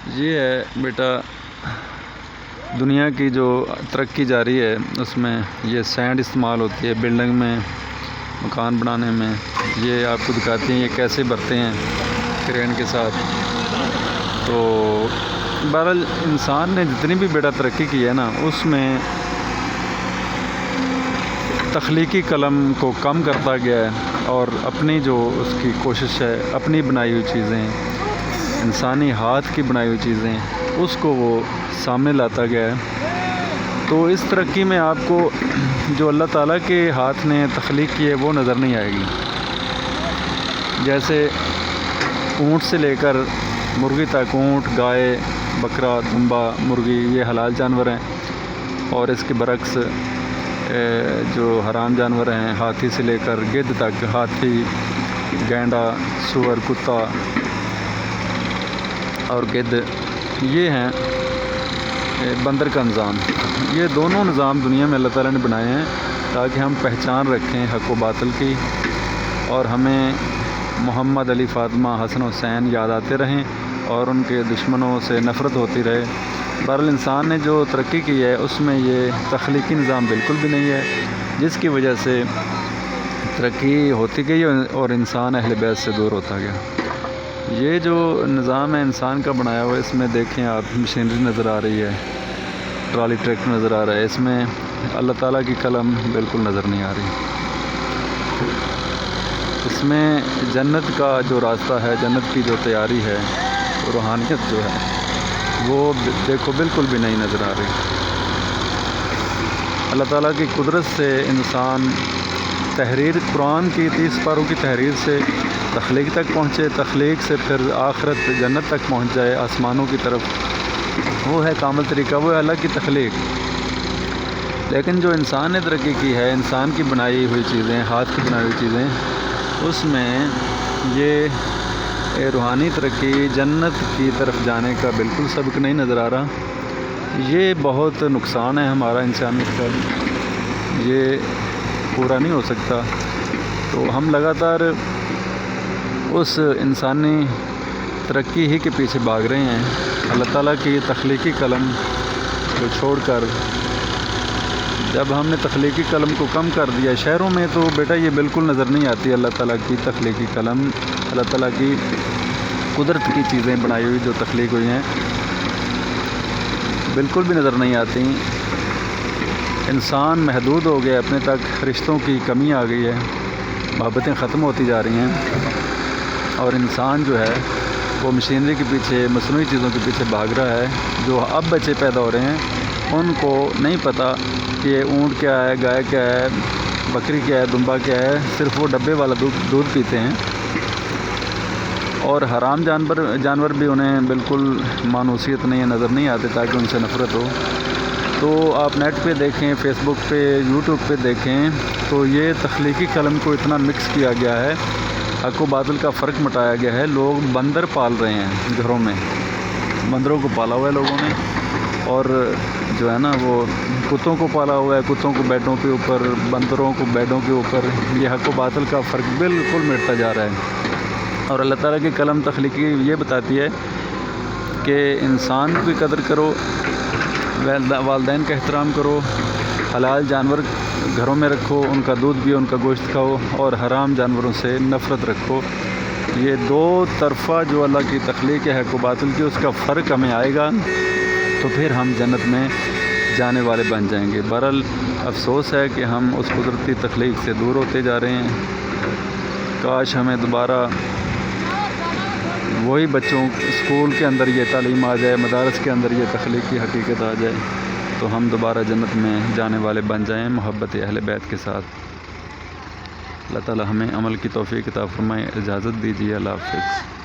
یہ ہے بیٹا دنیا کی جو ترقی جاری ہے اس میں یہ سینڈ استعمال ہوتی ہے بلڈنگ میں، مکان بنانے میں۔ یہ آپ کو دکھاتے ہیں یہ کیسے بھرتے ہیں کرین کے ساتھ۔ تو بہرحال انسان نے جتنی بھی بیٹا ترقی کی ہے نا، اس میں تخلیقی قلم کو کم کرتا گیا ہے، اور اپنی جو اس کی کوشش ہے، اپنی بنائی ہوئی چیزیں، انسانی ہاتھ کی بنائی ہوئی چیزیں، اس کو وہ سامنے لاتا گیا ہے۔ تو اس ترقی میں آپ کو جو اللہ تعالیٰ کے ہاتھ نے تخلیق کی ہے وہ نظر نہیں آئے گی۔ جیسے اونٹ سے لے کر مرغی تک، اونٹ، گائے، بکرا، دمبا، مرغی یہ حلال جانور ہیں، اور اس کے برعکس جو حرام جانور ہیں، ہاتھی سے لے کر گدھ تک، ہاتھی، گینڈا، سور، کتا اور گدھ، یہ ہیں بندر کا نظام۔ یہ دونوں نظام دنیا میں اللہ تعالیٰ نے بنائے ہیں تاکہ ہم پہچان رکھیں حق و باطل کی، اور ہمیں محمد، علی، فاطمہ، حسن، حسین یاد آتے رہیں، اور ان کے دشمنوں سے نفرت ہوتی رہے۔ بہرحال انسان نے جو ترقی کی ہے اس میں یہ تخلیقی نظام بالکل بھی نہیں ہے، جس کی وجہ سے ترقی ہوتی گئی اور انسان اہل بیت سے دور ہوتا گیا۔ یہ جو نظام ہے انسان کا بنایا ہوا ہے، اس میں دیکھیں آپ مشینری نظر آ رہی ہے، ٹرالی ٹریکٹر نظر آ رہا ہے، اس میں اللہ تعالیٰ کی قلم بالکل نظر نہیں آ رہی۔ اس میں جنت کا جو راستہ ہے، جنت کی جو تیاری ہے، روحانیت جو ہے وہ دیکھو بالکل بھی نہیں نظر آ رہی۔ اللہ تعالیٰ کی قدرت سے انسان تحریر قرآن کی 30 پاروں کی تحریر سے تخلیق تک پہنچے، تخلیق سے پھر آخرت جنت تک پہنچ جائے، آسمانوں کی طرف، وہ ہے کامل طریقہ، وہ ہے اللہ کی تخلیق۔ لیکن جو انسان نے ترقی کی ہے، انسان کی بنائی ہوئی چیزیں، ہاتھ کی بنائی ہوئی چیزیں، اس میں یہ روحانی ترقی، جنت کی طرف جانے کا بالکل سبق نہیں نظر آ رہا۔ یہ بہت نقصان ہے ہمارا انسانیت کا، یہ پورا نہیں ہو سکتا۔ تو ہم لگاتار اس انسانی ترقی ہی کے پیچھے بھاگ رہے ہیں، اللہ تعالیٰ کی تخلیقی قلم کو چھوڑ کر۔ جب ہم نے تخلیقی قلم کو کم کر دیا شہروں میں، تو بیٹا یہ بالکل نظر نہیں آتی اللہ تعالیٰ کی تخلیقی قلم، اللہ تعالیٰ کی قدرت کی چیزیں بنائی ہوئی جو تخلیق ہوئی ہیں بالکل بھی نظر نہیں آتی۔ انسان محدود ہو گیا اپنے تک، رشتوں کی کمی آ گئی ہے، محبتیں ختم ہوتی جا رہی ہیں، اور انسان جو ہے وہ مشینری کے پیچھے، مصنوعی چیزوں کے پیچھے بھاگ رہا ہے۔ جو اب بچے پیدا ہو رہے ہیں ان کو نہیں پتہ کہ اونٹ کیا ہے، گائے کیا ہے، بکری کیا ہے، دمبا کیا ہے، صرف وہ ڈبے والا دودھ پیتے ہیں، اور حرام جانور بھی انہیں بالکل مانوسیت نہیں ہے، نظر نہیں آتے تاکہ ان سے نفرت ہو۔ تو آپ نیٹ پہ دیکھیں، فیس بک پہ، یوٹیوب پہ دیکھیں، تو یہ تخلیقی قلم کو اتنا مکس کیا گیا ہے، حق و باطل کا فرق مٹایا گیا ہے۔ لوگ بندر پال رہے ہیں گھروں میں، بندروں کو پالا ہوا ہے لوگوں نے، اور جو ہے نا وہ کتوں کو پالا ہوا ہے، کتوں کو بیڈوں کے اوپر، بندروں کو بیڈوں کے اوپر۔ یہ حق و باطل کا فرق بالکل مٹتا جا رہا ہے، اور اللہ تعالیٰ کی قلم تخلیقی یہ بتاتی ہے کہ انسان کی قدر کرو، والدین کا احترام کرو، حلال جانور گھروں میں رکھو، ان کا دودھ پیو، ان کا گوشت کھاؤ، اور حرام جانوروں سے نفرت رکھو۔ یہ دو طرفہ جو اللہ کی تخلیق ہے حق و باطل کی، اس کا فرق ہمیں آئے گا تو پھر ہم جنت میں جانے والے بن جائیں گے۔ بہرحال افسوس ہے کہ ہم اس قدرتی تخلیق سے دور ہوتے جا رہے ہیں۔ کاش ہمیں دوبارہ وہی بچوں اسکول کے اندر یہ تعلیم آ جائے، مدارس کے اندر یہ تخلیقی حقیقت آ جائے، تو ہم دوبارہ جنت میں جانے والے بن جائیں محبت اہل بیت کے ساتھ۔ اللہ تعالی ہمیں عمل کی توفیق عطا فرمائے۔ اجازت دیجیے، اللہ حافظ۔